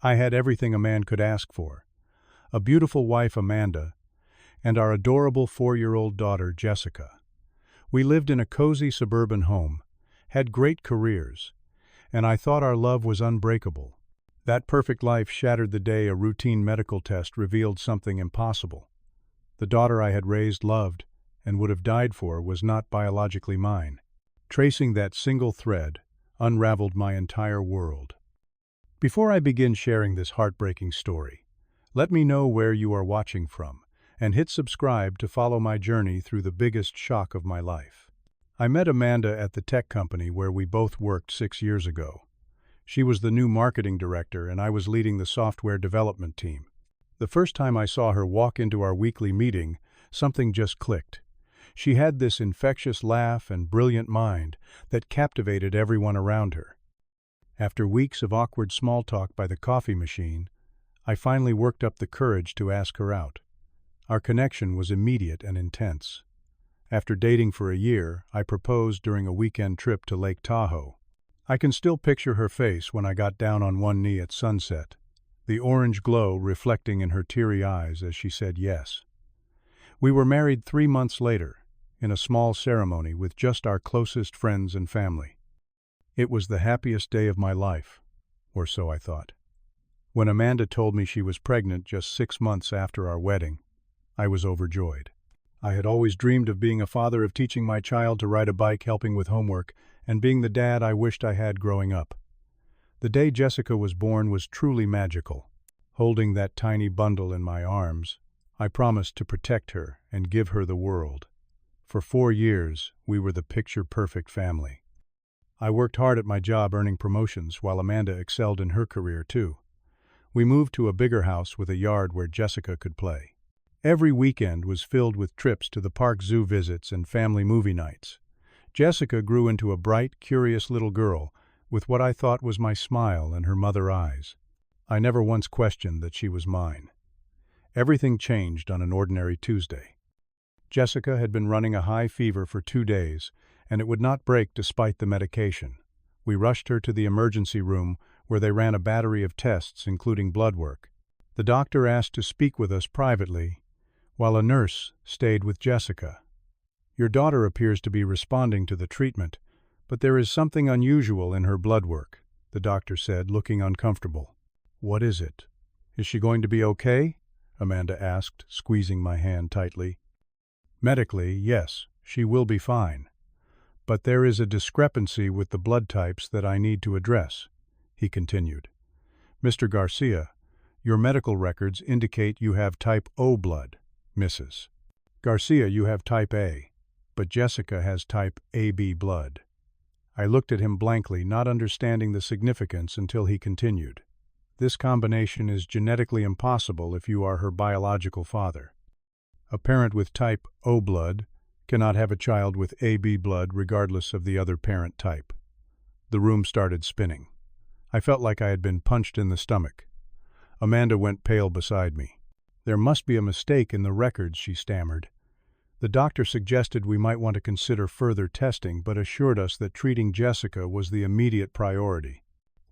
I had everything a man could ask for: a beautiful wife, Amanda, and our adorable 4-year-old daughter, Jessica. We lived in a cozy suburban home, had great careers, and I thought our love was unbreakable. That perfect life shattered the day a routine medical test revealed something impossible. The daughter I had raised, loved, and would have died for was not biologically mine. Tracing that single thread unraveled my entire world. Before I begin sharing this heartbreaking story, let me know where you are watching from, and hit subscribe to follow my journey through the biggest shock of my life. I met Amanda at the tech company where we both worked 6 years ago. She was the new marketing director, and I was leading the software development team. The first time I saw her walk into our weekly meeting, something just clicked. She had this infectious laugh and brilliant mind that captivated everyone around her. After weeks of awkward small talk by the coffee machine, I finally worked up the courage to ask her out. Our connection was immediate and intense. After dating for a year, I proposed during a weekend trip to Lake Tahoe. I can still picture her face when I got down on one knee at sunset, the orange glow reflecting in her teary eyes as she said yes. We were married 3 months later, in a small ceremony with just our closest friends and family. It was the happiest day of my life, or so I thought. When Amanda told me she was pregnant just 6 months after our wedding, I was overjoyed. I had always dreamed of being a father, of teaching my child to ride a bike, helping with homework, and being the dad I wished I had growing up. The day Jessica was born was truly magical. Holding that tiny bundle in my arms, I promised to protect her and give her the world. For 4 years, we were the picture-perfect family. I worked hard at my job, earning promotions, while Amanda excelled in her career too. We moved to a bigger house with a yard where Jessica could play. Every weekend was filled with trips to the park, zoo visits, and family movie nights. Jessica grew into a bright, curious little girl with what I thought was my smile and her mother eyes. I never once questioned that she was mine. Everything changed on an ordinary Tuesday. Jessica had been running a high fever for 2 days, and it would not break despite the medication. We rushed her to the emergency room, where they ran a battery of tests, including blood work. The doctor asked to speak with us privately, while a nurse stayed with Jessica. "Your daughter appears to be responding to the treatment, but there is something unusual in her blood work," the doctor said, looking uncomfortable. "What is it? Is she going to be okay?" Amanda asked, squeezing my hand tightly. "Medically, yes, she will be fine. But there is a discrepancy with the blood types that I need to address," he continued. "Mr. Garcia, your medical records indicate you have type O blood. Mrs. Garcia, you have type A, but Jessica has type AB blood." I looked at him blankly, not understanding the significance until he continued. "This combination is genetically impossible if you are her biological father. A parent with type O blood cannot have a child with AB blood regardless of the other parent type." The room started spinning. I felt like I had been punched in the stomach. Amanda went pale beside me. "There must be a mistake in the records," she stammered. The doctor suggested we might want to consider further testing, but assured us that treating Jessica was the immediate priority.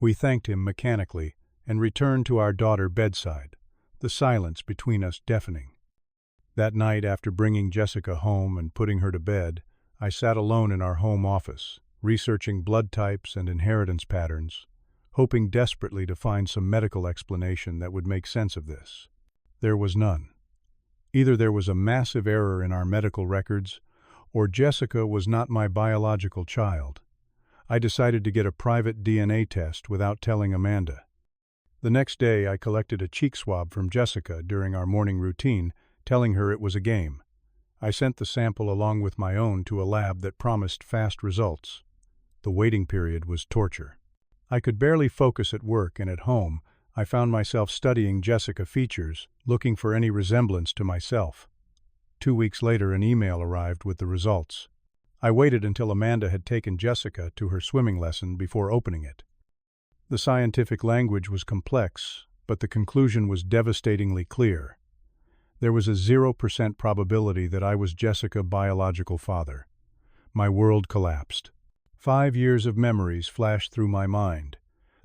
We thanked him mechanically and returned to our daughter's bedside, the silence between us deafening. That night, after bringing Jessica home and putting her to bed, I sat alone in our home office, researching blood types and inheritance patterns, hoping desperately to find some medical explanation that would make sense of this. There was none. Either there was a massive error in our medical records, or Jessica was not my biological child. I decided to get a private DNA test without telling Amanda. The next day, I collected a cheek swab from Jessica during our morning routine, telling her it was a game. I sent the sample along with my own to a lab that promised fast results. The waiting period was torture. I could barely focus at work, and at home, I found myself studying Jessica features, looking for any resemblance to myself. 2 weeks later, an email arrived with the results. I waited until Amanda had taken Jessica to her swimming lesson before opening it. The scientific language was complex, but the conclusion was devastatingly clear. There was a 0% probability that I was Jessica's biological father. My world collapsed. 5 years of memories flashed through my mind.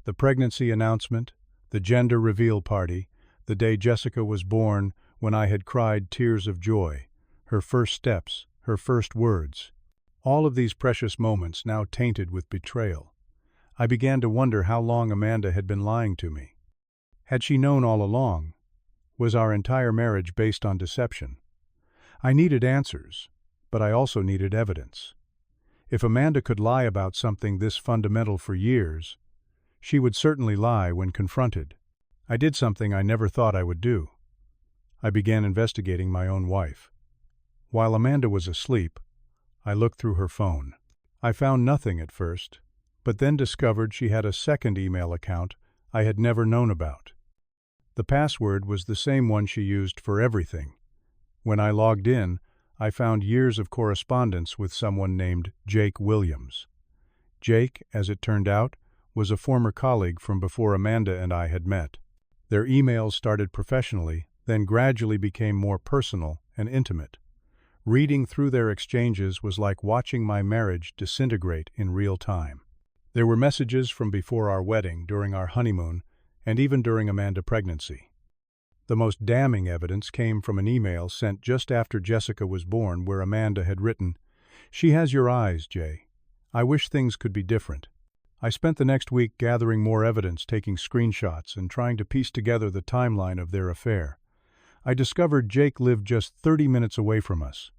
The pregnancy announcement, The gender reveal party, the day Jessica was born, when I had cried tears of joy, her first steps, her first words. All of these precious moments now tainted with betrayal. I began to wonder how long Amanda had been lying to me. Had she known all along? Was our entire marriage based on deception? I needed answers, but I also needed evidence. If Amanda could lie about something this fundamental for years, she would certainly lie when confronted. I did something I never thought I would do. I began investigating my own wife. While Amanda was asleep, I looked through her phone. I found nothing at first, but then discovered she had a second email account I had never known about. The password was the same one she used for everything. When I logged in, I found years of correspondence with someone named Jake Williams. Jake, as it turned out, was a former colleague from before Amanda and I had met. Their emails started professionally, then gradually became more personal and intimate. Reading through their exchanges was like watching my marriage disintegrate in real time. There were messages from before our wedding, during our honeymoon, and even during Amanda's pregnancy. The most damning evidence came from an email sent just after Jessica was born where Amanda had written, "She has your eyes, Jay. I wish things could be different." I spent the next week gathering more evidence, taking screenshots, and trying to piece together the timeline of their affair. I discovered Jake lived just 30 minutes away from us.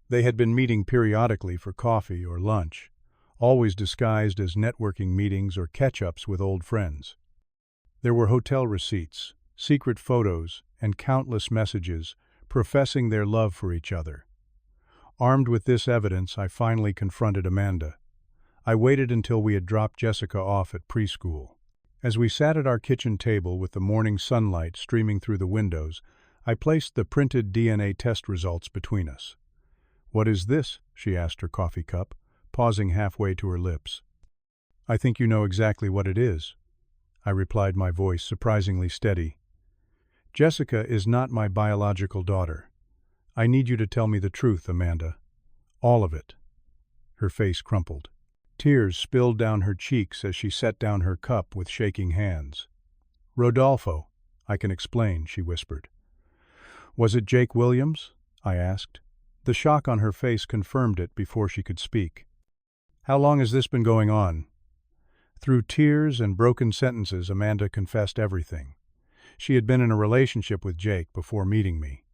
They had been meeting periodically for coffee or lunch, always disguised as networking meetings or catch-ups with old friends. There were hotel receipts, secret photos, and countless messages professing their love for each other. Armed with this evidence, I finally confronted Amanda. I waited until we had dropped Jessica off at preschool. As we sat at our kitchen table with the morning sunlight streaming through the windows, I placed the printed DNA test results between us. "What is this?" she asked her coffee cup, pausing halfway to her lips. "I think you know exactly what it is," I replied, my voice surprisingly steady. "Jessica is not my biological daughter. I need you to tell me the truth, Amanda. All of it." Her face crumpled. Tears spilled down her cheeks as she set down her cup with shaking hands. "Rodolfo, I can explain," she whispered. "Was it Jake Williams?" I asked. The shock on her face confirmed it before she could speak. "How long has this been going on?" Through tears and broken sentences, Amanda confessed everything. She had been in a relationship with Jake before meeting me.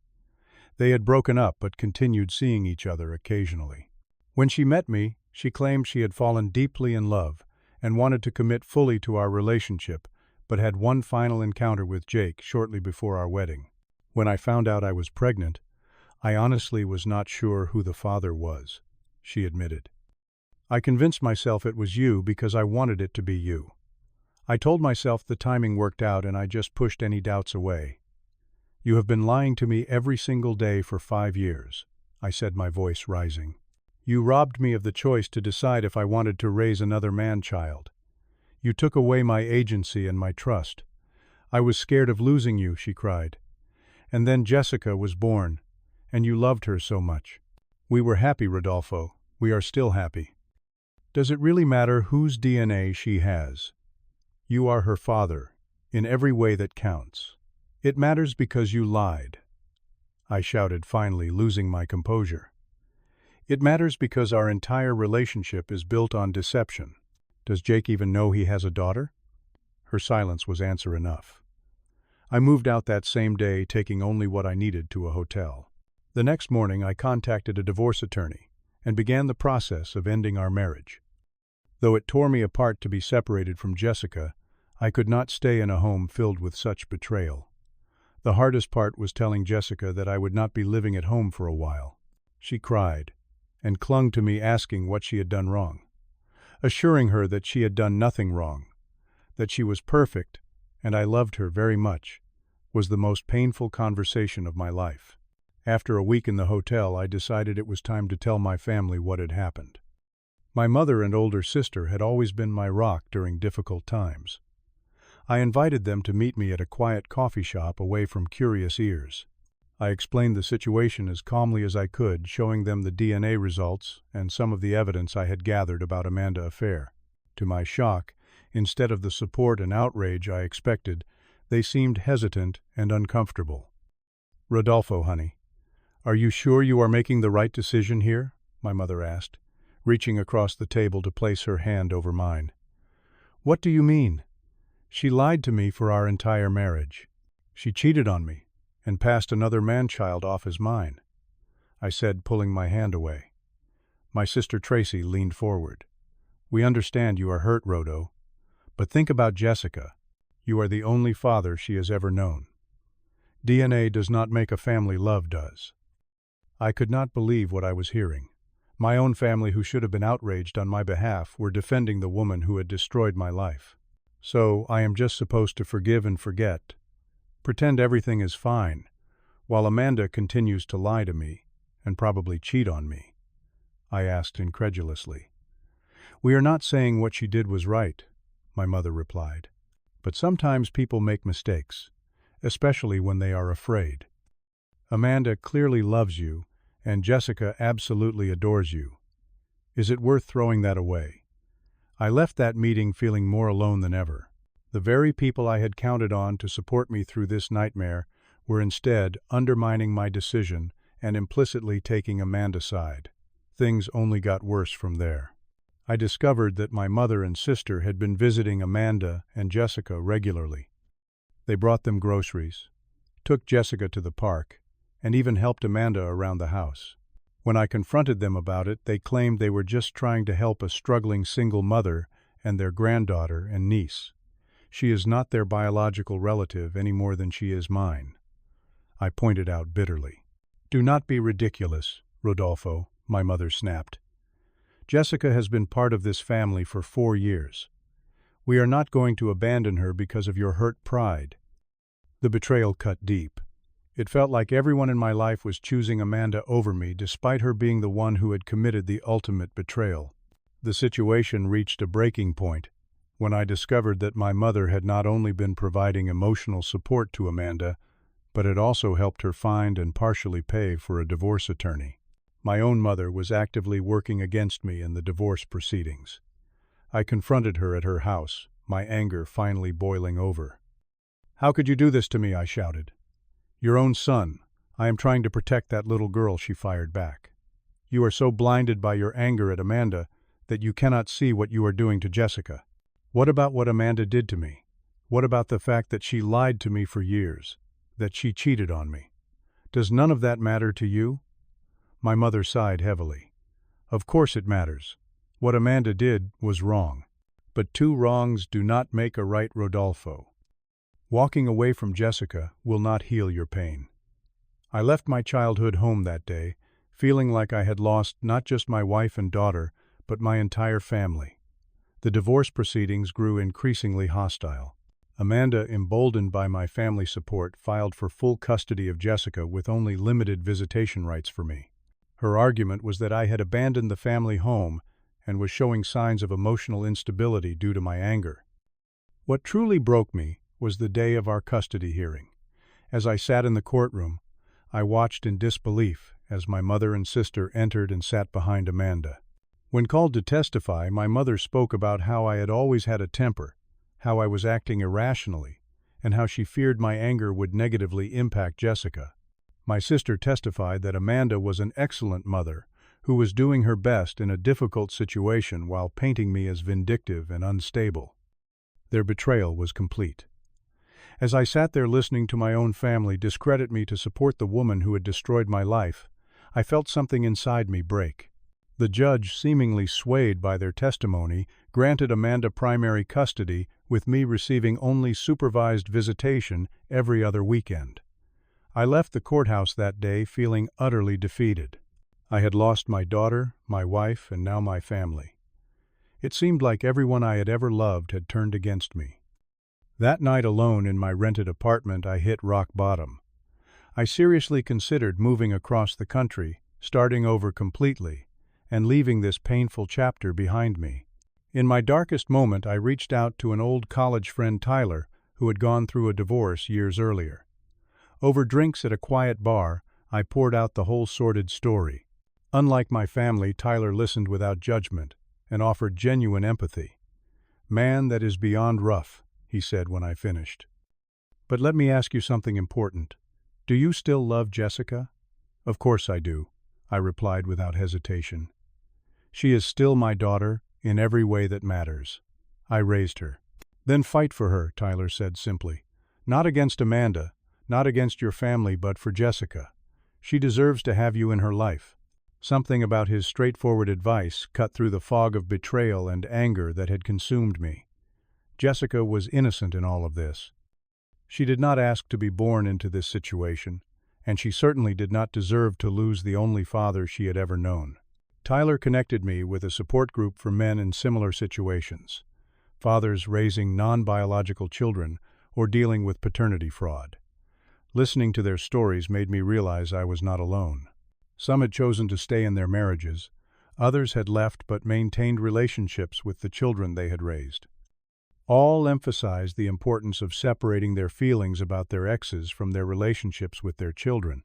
They had broken up but continued seeing each other occasionally. When she met me, she claimed she had fallen deeply in love and wanted to commit fully to our relationship, but had one final encounter with Jake shortly before our wedding. "When I found out I was pregnant, I honestly was not sure who the father was," she admitted. "I convinced myself it was you because I wanted it to be you. I told myself the timing worked out and I just pushed any doubts away. You have been lying to me every single day for 5 years," I said, my voice rising. "You robbed me of the choice to decide if I wanted to raise another man-child. You took away my agency and my trust. I was scared of losing you," she cried. "And then Jessica was born, and you loved her so much. We were happy, Rodolfo. We are still happy. Does it really matter whose DNA she has? You are her father, in every way that counts. It matters because you lied," I shouted, finally losing my composure. "It matters because our entire relationship is built on deception. Does Jake even know he has a daughter?" Her silence was answer enough. I moved out that same day, taking only what I needed to a hotel. The next morning I contacted a divorce attorney and began the process of ending our marriage. Though it tore me apart to be separated from Jessica, I could not stay in a home filled with such betrayal. The hardest part was telling Jessica that I would not be living at home for a while. She cried and clung to me, asking what she had done wrong. Assuring her that she had done nothing wrong, that she was perfect and I loved her very much, was the most painful conversation of my life. After a week in the hotel, I decided it was time to tell my family what had happened. My mother and older sister had always been my rock during difficult times. I invited them to meet me at a quiet coffee shop away from curious ears. I explained the situation as calmly as I could, showing them the DNA results and some of the evidence I had gathered about Amanda's affair. To my shock, instead of the support and outrage I expected, They seemed hesitant and uncomfortable. "Rodolfo, honey, are you sure you are making the right decision here?" my mother asked, reaching across the table to place her hand over mine. "What do you mean?" "She lied to me for our entire marriage. She cheated on me and passed another man-child off as mine," I said, pulling my hand away. My sister Tracy leaned forward. "We understand you are hurt, Rodo, but think about Jessica. You are the only father she has ever known. DNA does not make a family, love does." I could not believe what I was hearing. My own family, who should have been outraged on my behalf, were defending the woman who had destroyed my life. So I am just supposed to forgive and forget, pretend everything is fine, while Amanda continues to lie to me and probably cheat on me? I asked incredulously. "We are not saying what she did was right," my mother replied. "But sometimes people make mistakes, especially when they are afraid. Amanda clearly loves you, and Jessica absolutely adores you. Is it worth throwing that away?" I left that meeting feeling more alone than ever. The very people I had counted on to support me through this nightmare were instead undermining my decision and implicitly taking Amanda's side. Things only got worse from there. I discovered that my mother and sister had been visiting Amanda and Jessica regularly. They brought them groceries, took Jessica to the park, and even helped Amanda around the house. When I confronted them about it, they claimed they were just trying to help a struggling single mother and their granddaughter and niece. She is not their biological relative any more than she is mine, I pointed out bitterly. "Do not be ridiculous, Rodolfo," my mother snapped. "Jessica has been part of this family for 4 years. We are not going to abandon her because of your hurt pride." The betrayal cut deep. It felt like everyone in my life was choosing Amanda over me, despite her being the one who had committed the ultimate betrayal. The situation reached a breaking point when I discovered that my mother had not only been providing emotional support to Amanda, but had also helped her find and partially pay for a divorce attorney. My own mother was actively working against me in the divorce proceedings. I confronted her at her house, my anger finally boiling over. "How could you do this to me?" I shouted. "Your own son. I am trying to protect that little girl," she fired back. "You are so blinded by your anger at Amanda that you cannot see what you are doing to Jessica. What about what Amanda did to me? What about the fact that she lied to me for years, that she cheated on me? Does none of that matter to you?" My mother sighed heavily. "Of course it matters. What Amanda did was wrong. But 2 wrongs do not make a right, Rodolfo. Walking away from Jessica will not heal your pain." I left my childhood home that day, feeling like I had lost not just my wife and daughter, but my entire family. The divorce proceedings grew increasingly hostile. Amanda, emboldened by my family support, filed for full custody of Jessica with only limited visitation rights for me. Her argument was that I had abandoned the family home and was showing signs of emotional instability due to my anger. What truly broke me was the day of our custody hearing. As I sat in the courtroom, I watched in disbelief as my mother and sister entered and sat behind Amanda. When called to testify, my mother spoke about how I had always had a temper, how I was acting irrationally, and how she feared my anger would negatively impact Jessica. My sister testified that Amanda was an excellent mother who was doing her best in a difficult situation while painting me as vindictive and unstable. Their betrayal was complete. As I sat there listening to my own family discredit me to support the woman who had destroyed my life, I felt something inside me break. The judge, seemingly swayed by their testimony, granted Amanda primary custody, with me receiving only supervised visitation every other weekend. I left the courthouse that day feeling utterly defeated. I had lost my daughter, my wife, and now my family. It seemed like everyone I had ever loved had turned against me. That night alone in my rented apartment, I hit rock bottom. I seriously considered moving across the country, starting over completely, and leaving this painful chapter behind me. In my darkest moment, I reached out to an old college friend, Tyler, who had gone through a divorce years earlier. Over drinks at a quiet bar, I poured out the whole sordid story. Unlike my family, Tyler listened without judgment and offered genuine empathy. "Man, that is beyond rough," he said when I finished. But let me ask you something important. Do you still love Jessica? Of course I do, I replied without hesitation. She is still my daughter, in every way that matters. I raised her. Then fight for her, Tyler said simply. Not against Amanda, not against your family, but for Jessica. She deserves to have you in her life. Something about his straightforward advice cut through the fog of betrayal and anger that had consumed me. Jessica was innocent in all of this. She did not ask to be born into this situation, and she certainly did not deserve to lose the only father she had ever known. Tyler connected me with a support group for men in similar situations, fathers raising non-biological children or dealing with paternity fraud. Listening to their stories made me realize I was not alone. Some had chosen to stay in their marriages, others had left but maintained relationships with the children they had raised. All emphasized the importance of separating their feelings about their exes from their relationships with their children.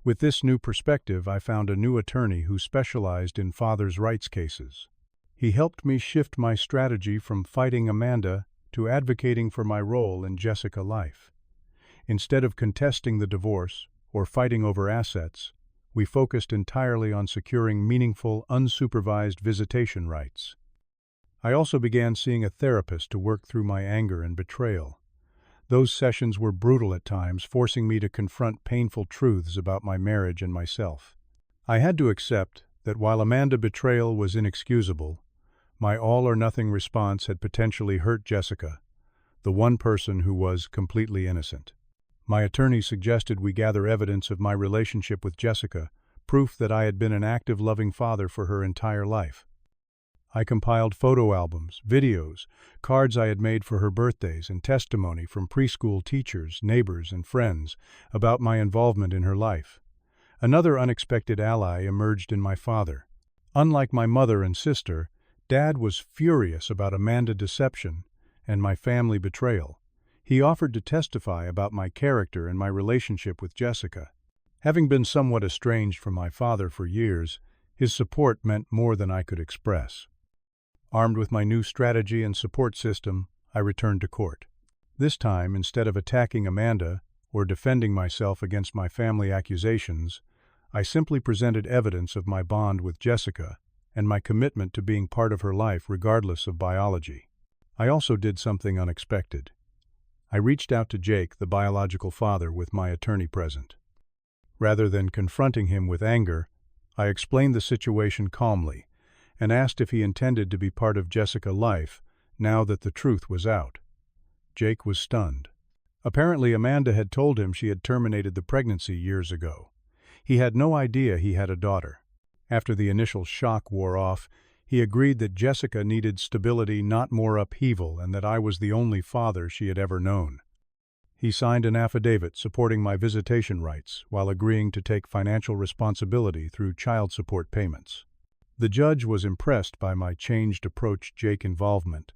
With this new perspective, I found a new attorney who specialized in fathers' rights cases. He helped me shift my strategy from fighting Amanda to advocating for my role in Jessica's life. Instead of contesting the divorce or fighting over assets, we focused entirely on securing meaningful, unsupervised visitation rights. I also began seeing a therapist to work through my anger and betrayal. Those sessions were brutal at times, forcing me to confront painful truths about my marriage and myself. I had to accept that while Amanda's betrayal was inexcusable, my all-or-nothing response had potentially hurt Jessica, the one person who was completely innocent. My attorney suggested we gather evidence of my relationship with Jessica, proof that I had been an active, loving father for her entire life. I compiled photo albums, videos, cards I had made for her birthdays, and testimony from preschool teachers, neighbors, and friends about my involvement in her life. Another unexpected ally emerged in my father. Unlike my mother and sister, Dad was furious about Amanda's deception and my family betrayal. He offered to testify about my character and my relationship with Jessica. Having been somewhat estranged from my father for years, his support meant more than I could express. Armed with my new strategy and support system, I returned to court. This time, instead of attacking Amanda or defending myself against my family accusations, I simply presented evidence of my bond with Jessica and my commitment to being part of her life regardless of biology. I also did something unexpected. I reached out to Jake, the biological father, with my attorney present. Rather than confronting him with anger, I explained the situation calmly and asked if he intended to be part of Jessica's life now that the truth was out. Jake was stunned. Apparently, Amanda had told him she had terminated the pregnancy years ago. He had no idea he had a daughter. After the initial shock wore off, he agreed that Jessica needed stability, not more upheaval, and that I was the only father she had ever known. He signed an affidavit supporting my visitation rights while agreeing to take financial responsibility through child support payments. The judge was impressed by my changed approach to Jake's involvement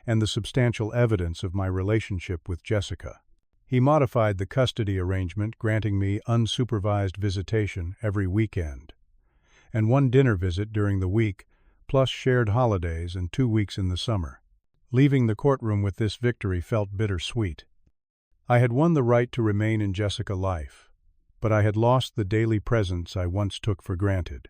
and the substantial evidence of my relationship with Jessica. He modified the custody arrangement, granting me unsupervised visitation every weekend, and one dinner visit during the week, plus shared holidays and 2 weeks in the summer. Leaving the courtroom with this victory felt bittersweet. I had won the right to remain in Jessica's life, but I had lost the daily presence I once took for granted.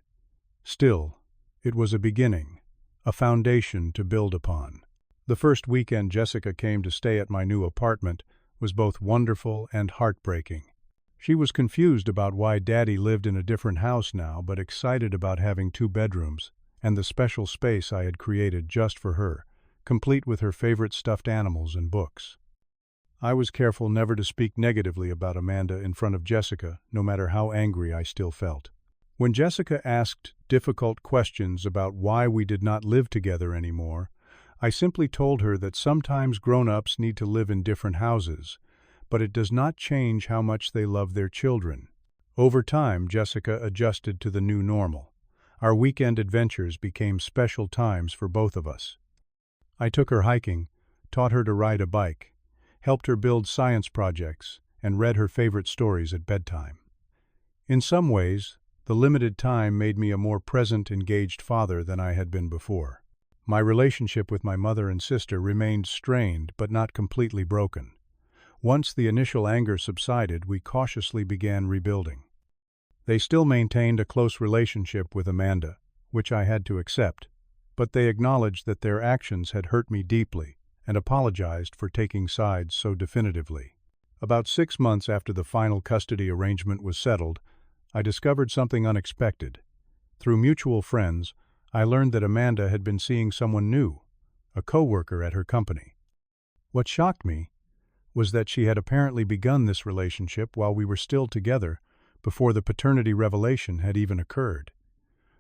Still, it was a beginning, a foundation to build upon. The first weekend Jessica came to stay at my new apartment was both wonderful and heartbreaking. She was confused about why Daddy lived in a different house now, but excited about having 2 bedrooms and the special space I had created just for her, complete with her favorite stuffed animals and books. I was careful never to speak negatively about Amanda in front of Jessica, no matter how angry I still felt. When Jessica asked difficult questions about why we did not live together anymore, I simply told her that sometimes grown-ups need to live in different houses, but it does not change how much they love their children. Over time, Jessica adjusted to the new normal. Our weekend adventures became special times for both of us. I took her hiking, taught her to ride a bike, helped her build science projects, and read her favorite stories at bedtime. In some ways, the limited time made me a more present, engaged father than I had been before. My relationship with my mother and sister remained strained but not completely broken. Once the initial anger subsided, we cautiously began rebuilding. They still maintained a close relationship with Amanda, which I had to accept, but they acknowledged that their actions had hurt me deeply and apologized for taking sides so definitively. About 6 months after the final custody arrangement was settled, I discovered something unexpected. Through mutual friends, I learned that Amanda had been seeing someone new, a coworker at her company. What shocked me was that she had apparently begun this relationship while we were still together, before the paternity revelation had even occurred.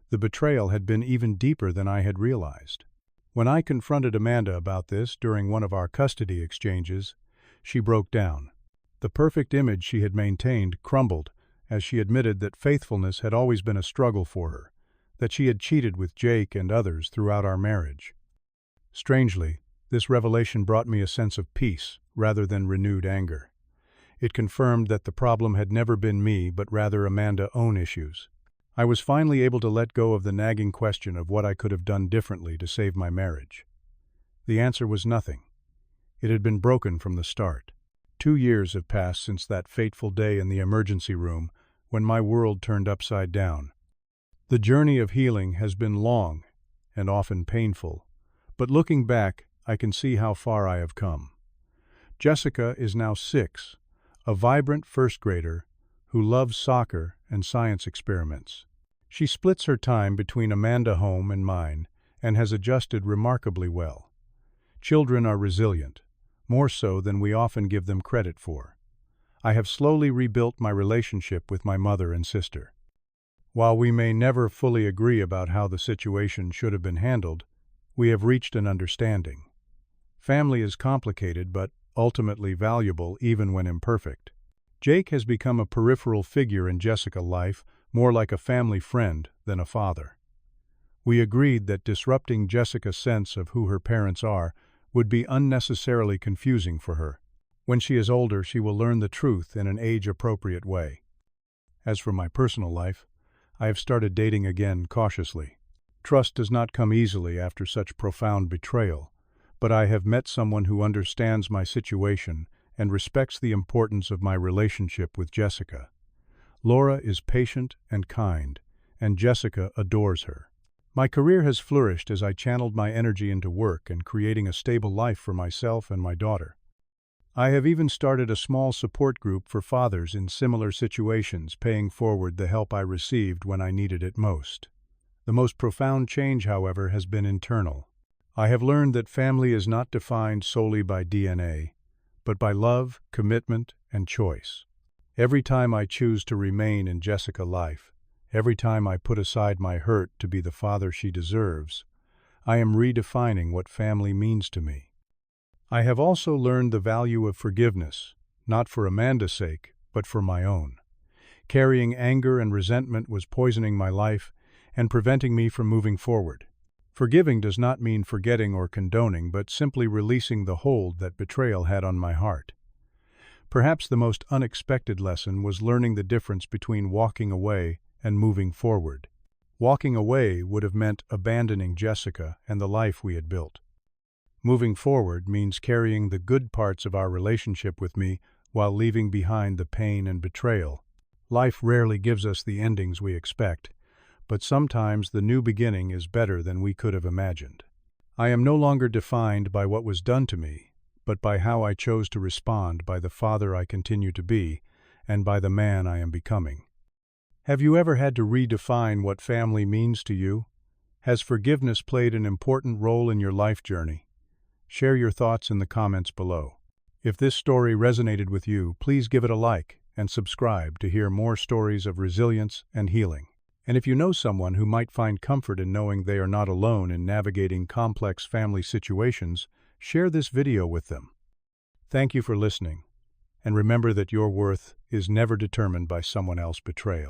The betrayal had been even deeper than I had realized. When I confronted Amanda about this during one of our custody exchanges, she broke down. The perfect image she had maintained crumbled as she admitted that faithfulness had always been a struggle for her, that she had cheated with Jake and others throughout our marriage. Strangely, this revelation brought me a sense of peace rather than renewed anger. It confirmed that the problem had never been me but rather Amanda's own issues. I was finally able to let go of the nagging question of what I could have done differently to save my marriage. The answer was nothing. It had been broken from the start. 2 years have passed since that fateful day in the emergency room when my world turned upside down. The journey of healing has been long and often painful, but looking back, I can see how far I have come. Jessica is now 6, a vibrant first grader who loves soccer and science experiments. She splits her time between Amanda's home and mine and has adjusted remarkably well. Children are resilient, more so than we often give them credit for. I have slowly rebuilt my relationship with my mother and sister. While we may never fully agree about how the situation should have been handled, we have reached an understanding. Family is complicated but ultimately valuable even when imperfect. Jake has become a peripheral figure in Jessica's life, more like a family friend than a father. We agreed that disrupting Jessica's sense of who her parents are would be unnecessarily confusing for her. When she is older, she will learn the truth in an age-appropriate way. As for my personal life, I have started dating again cautiously. Trust does not come easily after such profound betrayal, but I have met someone who understands my situation and respects the importance of my relationship with Jessica. Laura is patient and kind, and Jessica adores her. My career has flourished as I channeled my energy into work and creating a stable life for myself and my daughter. I have even started a small support group for fathers in similar situations, paying forward the help I received when I needed it most. The most profound change, however, has been internal. I have learned that family is not defined solely by DNA, but by love, commitment, and choice. Every time I choose to remain in Jessica's life, every time I put aside my hurt to be the father she deserves, I am redefining what family means to me. I have also learned the value of forgiveness, not for Amanda's sake, but for my own. Carrying anger and resentment was poisoning my life and preventing me from moving forward. Forgiving does not mean forgetting or condoning, but simply releasing the hold that betrayal had on my heart. Perhaps the most unexpected lesson was learning the difference between walking away and moving forward. Walking away would have meant abandoning Jessica and the life we had built. Moving forward means carrying the good parts of our relationship with me while leaving behind the pain and betrayal. Life rarely gives us the endings we expect, but sometimes the new beginning is better than we could have imagined. I am no longer defined by what was done to me, but by how I chose to respond, by the father I continue to be, and by the man I am becoming. Have you ever had to redefine what family means to you? Has forgiveness played an important role in your life journey? Share your thoughts in the comments below. If this story resonated with you, please give it a like and subscribe to hear more stories of resilience and healing. And if you know someone who might find comfort in knowing they are not alone in navigating complex family situations, share this video with them. Thank you for listening, and remember that your worth is never determined by someone else's betrayal.